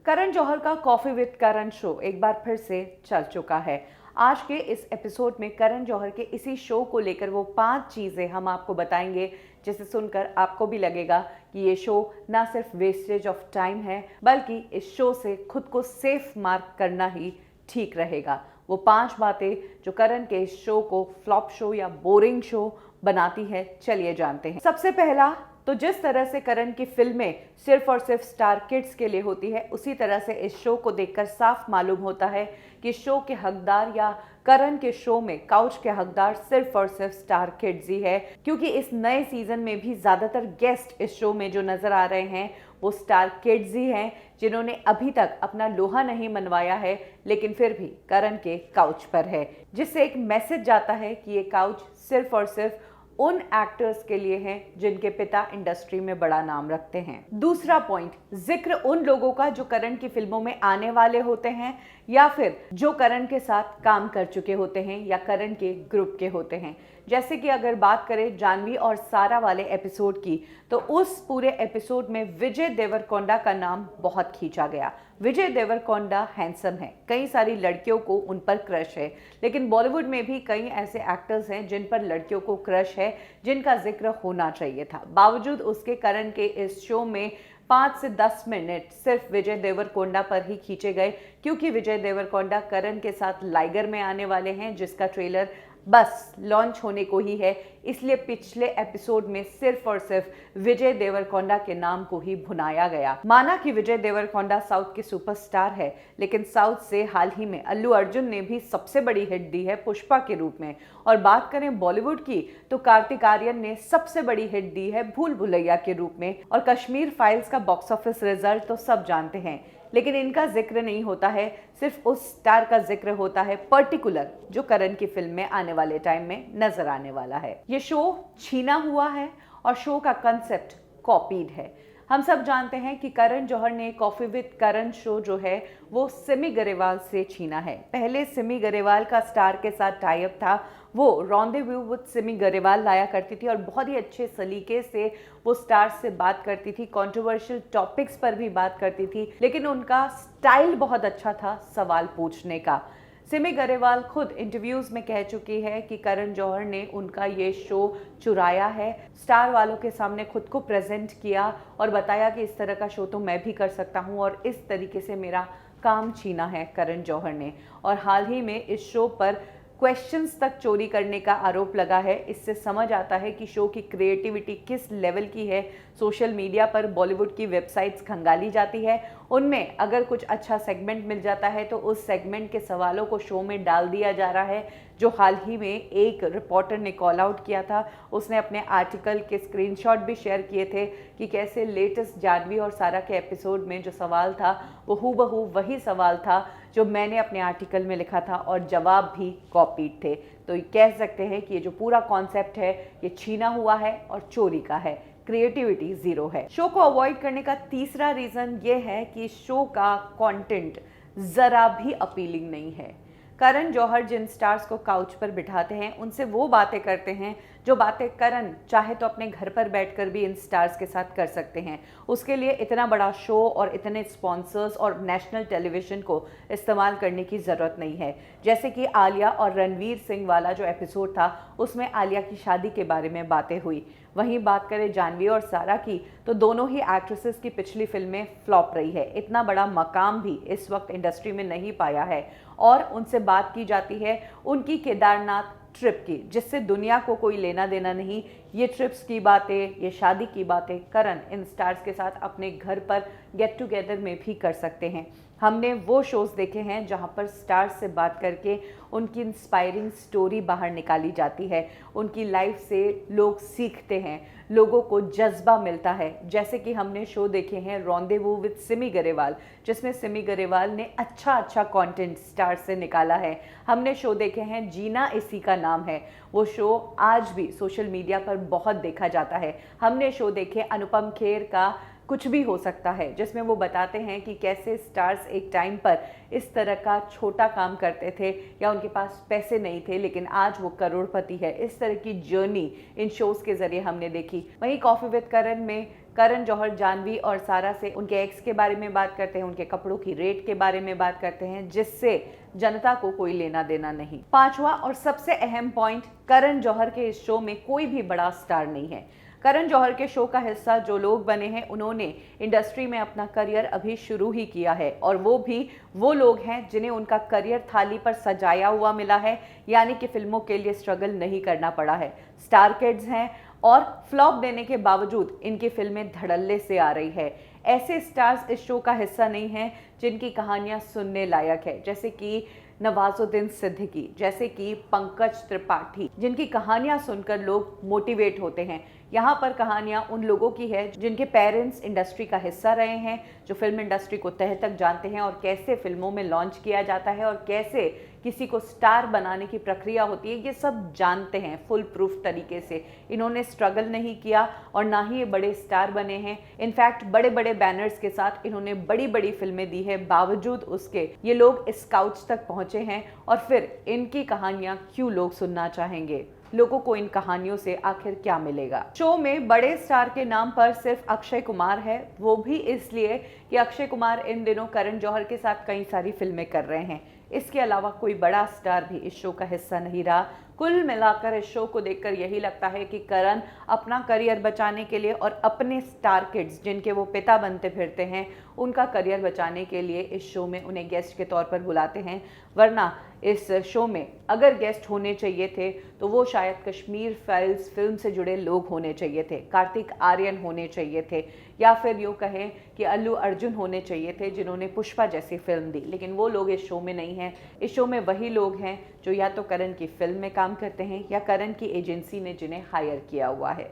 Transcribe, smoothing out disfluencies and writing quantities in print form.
करण जौहर का coffee with Karan show एक बार फिर से चल चुका है। आज के इस एपिसोड में करण जौहर के इसी शो को लेकर वो 5 चीजें हम आपको बताएंगे जिसे सुनकर आपको भी लगेगा कि ये शो ना सिर्फ वेस्टेज ऑफ टाइम है बल्कि इस शो से खुद को सेफ मार्क करना ही ठीक रहेगा। वो 5 बातें जो करण के इस शो को फ्लॉप शो या बोरिंग शो बनाती है, चलिए जानते हैं। सबसे पहला, तो जिस तरह से करण की फिल्में सिर्फ और सिर्फ स्टार किड्स के लिए होती है, उसी तरह से इस शो को देखकर साफ मालूम होता है कि शो के हकदार या करण के शो में काउच के हकदार सिर्फ और सिर्फ स्टार किड्स ही है, क्योंकि इस नए सीजन में भी ज्यादातर गेस्ट इस शो में जो नजर आ रहे हैं वो स्टार किड्स ही हैं, जिन्होंने अभी तक अपना लोहा नहीं मनवाया है लेकिन फिर भी करण के काउच पर है, जिससे एक मैसेज जाता है कि ये काउच सिर्फ और सिर्फ उन एक्टर्स के लिए हैं जिनके पिता इंडस्ट्री में बड़ा नाम रखते हैं। दूसरा पॉइंट, जिक्र उन लोगों का जो करण की फिल्मों में आने वाले होते हैं या फिर जो करण के साथ काम कर चुके होते हैं या करण के ग्रुप के होते हैं। जैसे कि अगर बात करें जानवी और सारा वाले एपिसोड की, तो उस पूरे एपिसोड में विजय देवरकोंडा का नाम बहुत खींचा गया। विजय देवरकोंडा हैंडसम है, कई सारी लड़कियों को उन पर क्रश है, लेकिन बॉलीवुड में भी कई ऐसे एक्टर्स हैं जिन पर लड़कियों को क्रश है, जिनका जिक्र होना चाहिए था। बावजूद उसके करण के इस शो में 5 से 10 मिनट सिर्फ विजय देवरकोंडा पर ही खींचे गए, क्योंकि विजय देवरकोंडा करण के साथ लाइगर में आने वाले हैं, जिसका ट्रेलर बस लॉन्च होने को ही है। इसलिए पिछले एपिसोड में सिर्फ और सिर्फ विजय देवरकोंडा के नाम को ही भुनाया गया। माना कि विजय देवरकोंडा साउथ के सुपरस्टार है, लेकिन साउथ से हाल ही में अल्लू अर्जुन ने भी सबसे बड़ी हिट दी है पुष्पा के रूप में। और बात करें बॉलीवुड की, तो कार्तिक आर्यन ने सबसे बड़ी हिट दी है भूल भुलैया के रूप में। और कश्मीर फाइल्स का बॉक्स ऑफिस रिजल्ट तो सब जानते हैं, लेकिन इनका जिक्र नहीं होता है, सिर्फ उस स्टार का जिक्र होता है पर्टिकुलर जो करण की फिल्म में आने वाले टाइम में नजर आने वाला है। ये शो छीना हुआ है और शो का कंसेप्ट कॉपीड है। हम सब जानते हैं कि करण जौहर ने कॉफी विद करण शो जो है वो सिमी गरेवाल से छीना है। पहले सिमी गरेवाल का स्टार के साथ टाई अप था, वो रॉन्डेव्यू विद सिमी गरेवाल लाया करती थी और बहुत ही अच्छे सलीके से वो स्टार से बात करती थी, कंट्रोवर्शियल टॉपिक्स पर भी बात करती थी, लेकिन उनका स्टाइल बहुत अच्छा था सवाल पूछने का। सिमी गरेवाल खुद इंटरव्यूज में कह चुकी है कि करण जौहर ने उनका ये शो चुराया है, स्टार वालों के सामने खुद को प्रेजेंट किया और बताया कि इस तरह का शो तो मैं भी कर सकता हूँ और इस तरीके से मेरा काम छीना है करण जौहर ने। और हाल ही में इस शो पर क्वेश्चंस तक चोरी करने का आरोप लगा है। इससे समझ आता है कि शो की क्रिएटिविटी किस लेवल की है। सोशल मीडिया पर बॉलीवुड की वेबसाइट्स खंगाली जाती है, उनमें अगर कुछ अच्छा सेगमेंट मिल जाता है तो उस सेगमेंट के सवालों को शो में डाल दिया जा रहा है। जो हाल ही में एक रिपोर्टर ने कॉल आउट किया था, उसने अपने आर्टिकल के स्क्रीनशॉट भी शेयर किए थे कि कैसे लेटेस्ट जानवी और सारा के एपिसोड में जो सवाल था वो हूबहू वही सवाल था जो मैंने अपने आर्टिकल में लिखा था और जवाब भी कॉपीड थे। तो ये कह सकते हैं कि ये जो पूरा कॉन्सेप्ट है ये छीना हुआ है और चोरी का है, क्रिएटिविटी जीरो है। शो को अवॉइड करने का तीसरा रीजन ये है कि शो का कंटेंट जरा भी अपीलिंग नहीं है। करण जौहर जिन स्टार्स को काउच पर बिठाते हैं उनसे वो बातें करते हैं जो बातें करण चाहे तो अपने घर पर बैठकर भी इन स्टार्स के साथ कर सकते हैं। उसके लिए इतना बड़ा शो और इतने स्पॉन्सर्स और नेशनल टेलीविजन को इस्तेमाल करने की ज़रूरत नहीं है। जैसे कि आलिया और रणवीर सिंह वाला जो एपिसोड था, उसमें आलिया की शादी के बारे में बातें हुई। वहीं बात करें जानवी और सारा की, तो दोनों ही एक्ट्रेसेस की पिछली फिल्में फ्लॉप रही है। इतना बड़ा मकाम भी इस वक्त इंडस्ट्री में नहीं पाया है और उनसे बात की जाती है उनकी केदारनाथ ट्रिप की, जिससे दुनिया को कोई लेना देना नहीं। ये ट्रिप्स की बातें, ये शादी की बातें करण इन स्टार्स के साथ अपने घर पर गेट टुगेदर में भी कर सकते हैं। हमने वो शोज़ देखे हैं जहाँ पर स्टार्स से बात करके उनकी इंस्पायरिंग स्टोरी बाहर निकाली जाती है, उनकी लाइफ से लोग सीखते हैं, लोगों को जज्बा मिलता है। जैसे कि हमने शो देखे हैं रॉन्डेवू विद सिमी गरेवाल, जिसमें सिमी गरेवाल ने अच्छा कंटेंट स्टार्स से निकाला है। हमने शो देखे हैं जीना इसी का नाम है, वो शो आज भी सोशल मीडिया पर बहुत देखा जाता है। हमने शो देखे अनुपम खेर का कुछ भी हो सकता है, जिसमें वो बताते हैं कि कैसे स्टार्स एक टाइम पर इस तरह का छोटा काम करते थे या उनके पास पैसे नहीं थे, लेकिन आज वो करोड़पति है। इस तरह की जर्नी इन शोज़ के ज़रिए हमने देखी। वहीं कॉफ़ी विद करण में करण जौहर जानवी और सारा से उनके एक्स के बारे में बात करते हैं, उनके कपड़ों की रेट के बारे में बात करते हैं, जिससे जनता को कोई लेना देना नहीं। पांचवा और सबसे अहम पॉइंट, करण जौहर के इस शो में कोई भी बड़ा स्टार नहीं है। करण जौहर के शो का हिस्सा जो लोग बने हैं उन्होंने इंडस्ट्री में अपना करियर अभी शुरू ही किया है, और वो भी वो लोग हैं जिन्हें उनका करियर थाली पर सजाया हुआ मिला है, यानी कि फिल्मों के लिए स्ट्रगल नहीं करना पड़ा है। स्टार किड्स हैं और फ्लॉप देने के बावजूद इनकी फिल्में धड़ल्ले से आ रही है। ऐसे स्टार्स इस शो का हिस्सा नहीं हैं जिनकी कहानियां सुनने लायक है, जैसे कि नवाजुद्दीन सिद्दीकी, जैसे कि पंकज त्रिपाठी, जिनकी कहानियां सुनकर लोग मोटिवेट होते हैं। यहाँ पर कहानियां उन लोगों की है जिनके पेरेंट्स इंडस्ट्री का हिस्सा रहे हैं, जो फिल्म इंडस्ट्री को तह तक जानते हैं और कैसे फिल्मों में लॉन्च किया जाता है और कैसे किसी को स्टार बनाने की प्रक्रिया होती है, ये सब जानते हैं फुल प्रूफ तरीके से। इन्होंने स्ट्रगल नहीं किया और ना ही ये बड़े स्टार बने हैं। इनफैक्ट बड़े बड़े बैनर्स के साथ इन्होंने बड़ी बड़ी फिल्में दी है, बावजूद उसके ये लोग स्काउट्स तक पहुंचे हैं। और फिर इनकी कहानियां क्यों लोग सुनना चाहेंगे? लोगों को इन कहानियों से आखिर क्या मिलेगा? शो में बड़े स्टार के नाम पर सिर्फ अक्षय कुमार है, वो भी इसलिए कि अक्षय कुमार इन दिनों करण जौहर के साथ कई सारी फिल्में कर रहे हैं। इसके अलावा कोई बड़ा स्टार भी इस शो का हिस्सा नहीं रहा। कुल मिलाकर इस शो को देखकर यही लगता है कि करण अपना करियर बचाने के लिए और अपने स्टार किड्स जिनके वो पिता बनते फिरते हैं, उनका करियर बचाने के लिए इस शो में उन्हें गेस्ट के तौर पर बुलाते हैं। वरना इस शो में अगर गेस्ट होने चाहिए थे तो वो शायद कश्मीर फाइल्स फिल्म से जुड़े लोग होने चाहिए थे, कार्तिक आर्यन होने चाहिए थे, या फिर यूँ कहें कि अल्लू अर्जुन होने चाहिए थे जिन्होंने पुष्पा जैसी फिल्म दी। लेकिन वो लोग इस शो में नहीं हैं। इस शो में वही लोग हैं जो या तो करण की फिल्म में काम करते हैं या करण की एजेंसी ने जिन्हें हायर किया हुआ है।